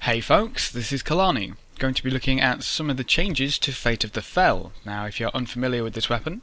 Hey folks, this is Kalani, going to be looking at some of the changes to Fate of the Fell. Now if you're unfamiliar with this weapon,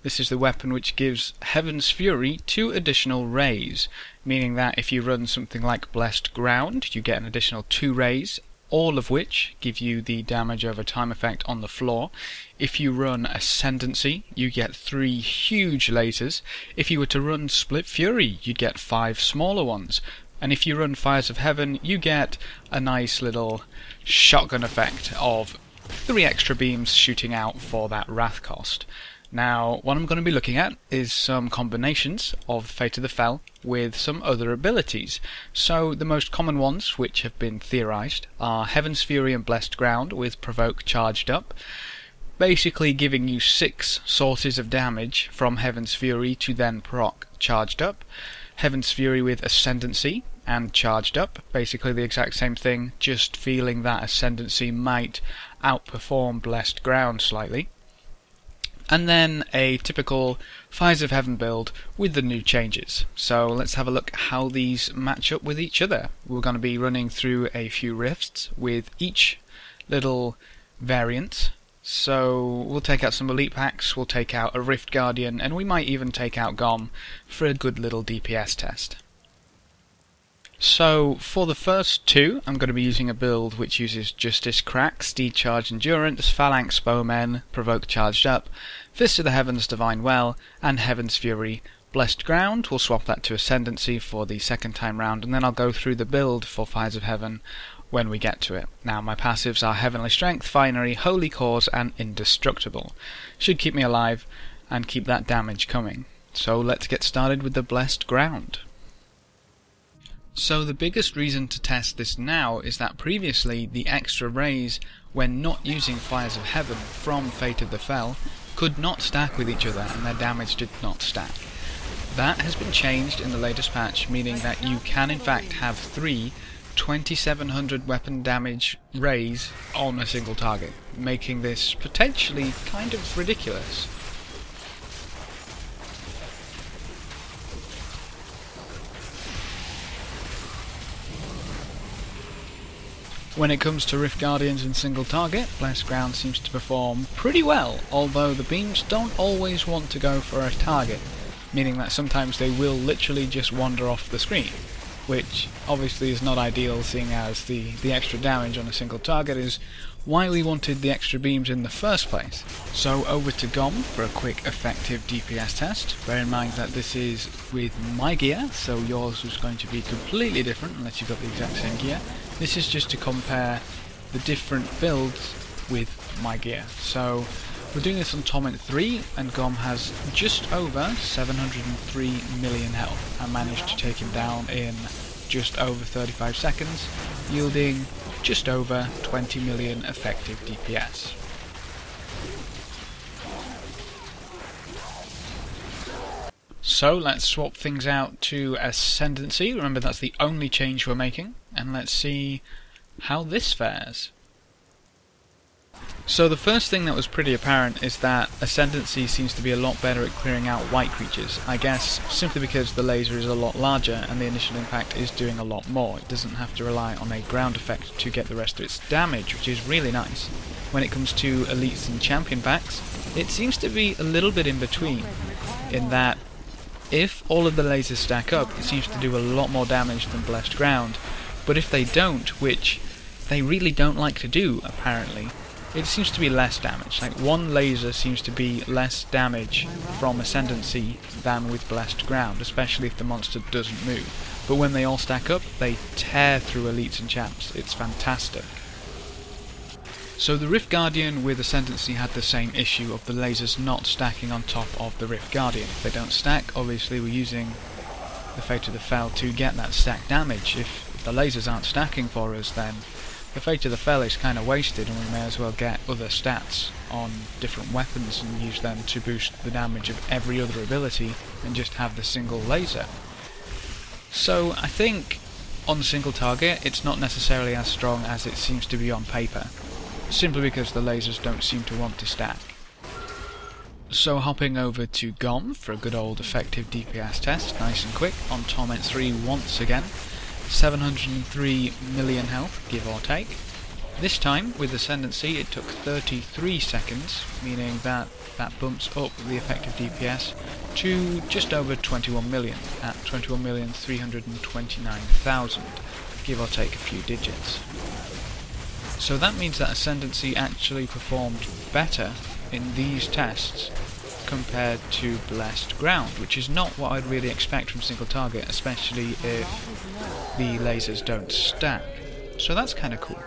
this is the weapon which gives Heaven's Fury 2 additional rays, meaning that if you run something like Blessed Ground, you get an additional 2 rays, all of which give you the damage over time effect on the floor. If you run Ascendancy, you get 3 huge lasers. If you were to run Split Fury, you'd get 5 smaller ones. And if you run Fires of Heaven, you get a nice little shotgun effect of 3 extra beams shooting out for that Wrath cost. Now, what I'm going to be looking at is some combinations of Fate of the Fell with some other abilities. So, the most common ones, which have been theorized, are Heaven's Fury and Blessed Ground with Provoke charged up, basically giving you 6 sources of damage from Heaven's Fury to then proc charged up. Heaven's Fury with Ascendancy and charged up, basically the exact same thing, just feeling that Ascendancy might outperform Blessed Ground slightly. And then a typical Fires of Heaven build with the new changes. So let's have a look how these match up with each other. We're going to be running through a few rifts with each little variant. So we'll take out some elite packs, we'll take out a Rift Guardian, and we might even take out GOM for a good little DPS test. So for the first 2, I'm going to be using a build which uses Justice Crack, Steed Charge Endurance, Phalanx Bowmen, Provoke Charged Up, Fist of the Heavens Divine Well, and Heaven's Fury Blessed Ground. We'll swap that to Ascendancy for the second time round, and then I'll go through the build for Fires of Heaven when we get to it. Now my passives are Heavenly Strength, Finery, Holy Cause and Indestructible. Should keep me alive and keep that damage coming. So let's get started with the Blessed Ground. So the biggest reason to test this now is that previously the extra rays when not using Fires of Heaven from Fate of the Fell could not stack with each other and their damage did not stack. That has been changed in the latest patch, meaning that you can in fact have 3 2700 weapon damage rays on a single target, making this potentially kind of ridiculous. When it comes to Rift Guardians and single target, Blessed Ground seems to perform pretty well, although the beams don't always want to go for a target, meaning that sometimes they will literally just wander off the screen, which obviously is not ideal, seeing as the extra damage on a single target is why we wanted the extra beams in the first place. So over to GOM for a quick effective DPS test. Bear in mind that this is with my gear, so yours is going to be completely different unless you've got the exact same gear. This is just to compare the different builds with my gear. So we're doing this on Torment 3, and GOM has just over 703 million health. I managed to take him down in just over 35 seconds, yielding just over 20 million effective DPS. So let's swap things out to Ascendancy. Remember that's the only change we're making, and let's see how this fares. So the first thing that was pretty apparent is that Ascendancy seems to be a lot better at clearing out white creatures. I guess simply because the laser is a lot larger and the initial impact is doing a lot more. It doesn't have to rely on a ground effect to get the rest of its damage, which is really nice. When it comes to elites and champion packs, it seems to be a little bit in between, in that if all of the lasers stack up, it seems to do a lot more damage than Blessed Ground, but if they don't, which they really don't like to do apparently, it seems to be less damage. Like one laser seems to be less damage from Ascendancy than with Blessed Ground, especially if the monster doesn't move. But when they all stack up, they tear through elites and champs. It's fantastic. So the Rift Guardian with Ascendancy had the same issue of the lasers not stacking on top of the Rift Guardian. If they don't stack, obviously we're using the Fate of the Fell to get that stack damage. If the lasers aren't stacking for us, then the Fate of the Fell is kind of wasted, and we may as well get other stats on different weapons and use them to boost the damage of every other ability and just have the single laser. So I think on single target it's not necessarily as strong as it seems to be on paper, simply because the lasers don't seem to want to stack. So hopping over to GOM for a good old effective DPS test, nice and quick, on Torment 3 once again. 703 million health, give or take. This time, with Ascendancy, it took 33 seconds, meaning that bumps up the effective DPS to just over 21 million, at 21,329,000, give or take a few digits. So that means that Ascendancy actually performed better in these tests compared to Blessed Ground, which is not what I'd really expect from single target, especially if the lasers don't stack. So that's kind of cool.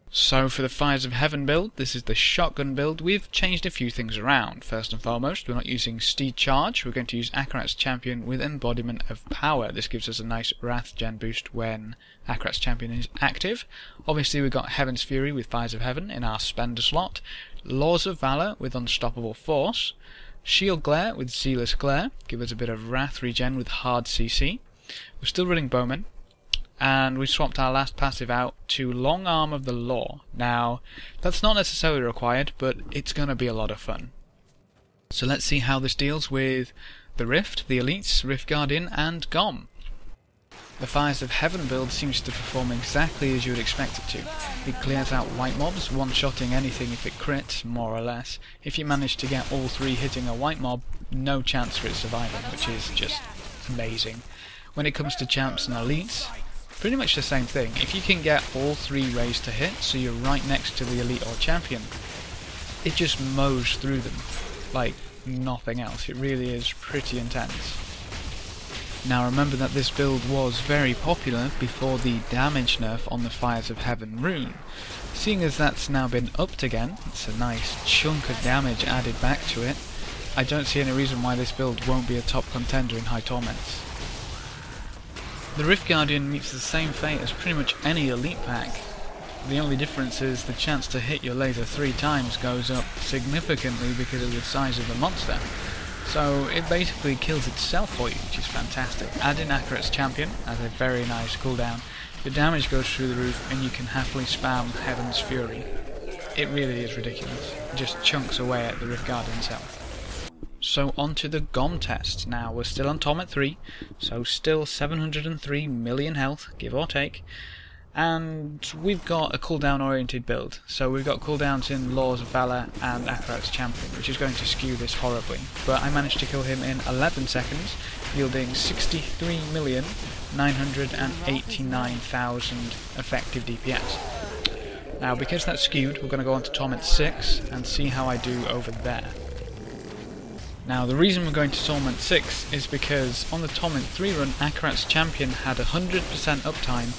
So for the Fires of Heaven build, this is the shotgun build. We've changed a few things around. First and foremost, we're not using Steed Charge, we're going to use Akarat's Champion with Embodiment of Power. This gives us a nice Wrath gen boost when Akarat's Champion is active. Obviously we've got Heaven's Fury with Fires of Heaven in our spender slot, Laws of Valor with Unstoppable Force, Shield Glare with Zealous Glare, give us a bit of Wrath regen with Hard CC. We're still running Bowman, and we swapped our last passive out to Long Arm of the Law. Now, that's not necessarily required, but it's going to be a lot of fun. So let's see how this deals with the Rift, the Elites, Rift Guardian, and GOM. The Fires of Heaven build seems to perform exactly as you would expect it to. It clears out white mobs, one-shotting anything if it crits, more or less. If you manage to get all three hitting a white mob, no chance for it surviving, which is just amazing. When it comes to champs and elites, pretty much the same thing. If you can get all three rays to hit, so you're right next to the elite or champion, it just mows through them like nothing else. It really is pretty intense. Now remember that this build was very popular before the damage nerf on the Fires of Heaven rune. Seeing as that's now been upped again, it's a nice chunk of damage added back to it, I don't see any reason why this build won't be a top contender in High Torments. The Rift Guardian meets the same fate as pretty much any elite pack. The only difference is the chance to hit your laser 3 times goes up significantly because of the size of the monster. So it basically kills itself for you, which is fantastic. Add in Akarat's Champion as a very nice cooldown. Your damage goes through the roof and you can happily spam Heaven's Fury. It really is ridiculous. It just chunks away at the Rift Guardian's health. So on to the GOM test. Now we're still on Torment 3, so still 703 million health, give or take. And we've got a cooldown oriented build. So we've got cooldowns in Laws of Valor and Akarat's Champion, which is going to skew this horribly. But I managed to kill him in 11 seconds, yielding 63,989,000 effective DPS. Now because that's skewed, we're going to go on to Torment 6 and see how I do over there. Now the reason we're going to Torment 6 is because on the Torment 3 run, Akarat's Champion had 100% uptime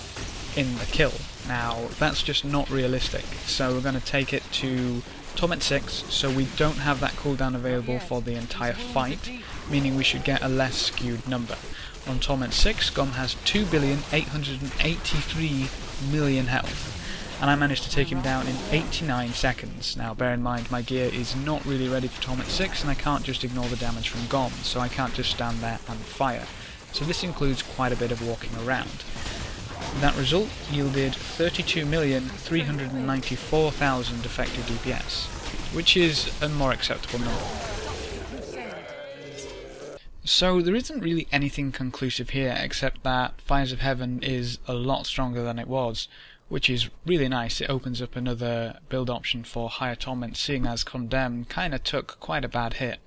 in the kill. Now that's just not realistic, so we're going to take it to Torment 6 so we don't have that cooldown available for the entire fight, meaning we should get a less skewed number. On Torment 6, GOM has 2,883,000,000 health, and I managed to take him down in 89 seconds. Now bear in mind my gear is not really ready for Torment 6 and I can't just ignore the damage from GOM, so I can't just stand there and fire. So this includes quite a bit of walking around. That result yielded 32,394,000 effective DPS, which is a more acceptable number. So there isn't really anything conclusive here except that Fires of Heaven is a lot stronger than it was, which is really nice. It opens up another build option for higher torment, seeing as Condemn kinda took quite a bad hit.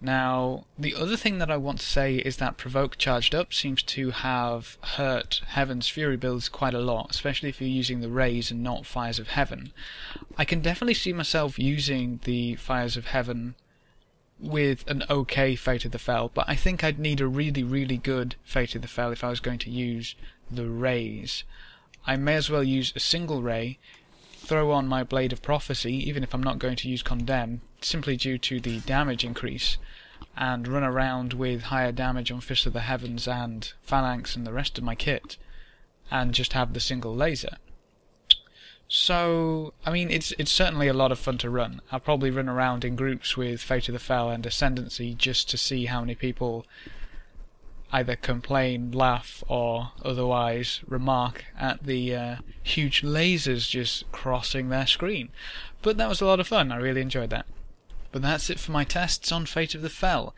Now, the other thing that I want to say is that Provoke Charged Up seems to have hurt Heaven's Fury builds quite a lot, especially if you're using the Rays and not Fires of Heaven. I can definitely see myself using the Fires of Heaven with an okay Fate of the Fel, but I think I'd need a really, really good Fate of the Fel if I was going to use the Rays. I may as well use a single Ray, throw on my Blade of Prophecy, even if I'm not going to use Condemn, simply due to the damage increase, and run around with higher damage on Fist of the Heavens and Phalanx and the rest of my kit, and just have the single laser. So, I mean, it's certainly a lot of fun to run. I'll probably run around in groups with Fate of the Fel and Ascendancy just to see how many people either complain, laugh, or otherwise remark at the huge lasers just crossing their screen. But that was a lot of fun, I really enjoyed that. But that's it for my tests on Fate of the Fel.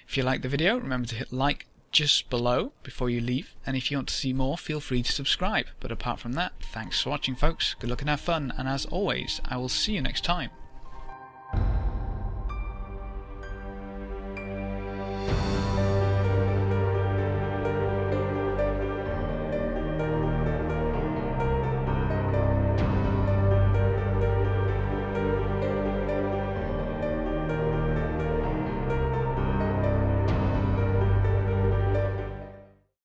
If you liked the video, remember to hit like, just below before you leave, and if you want to see more, feel free to subscribe. But apart from that, thanks for watching folks, good luck and have fun, and as always, I will see you next time.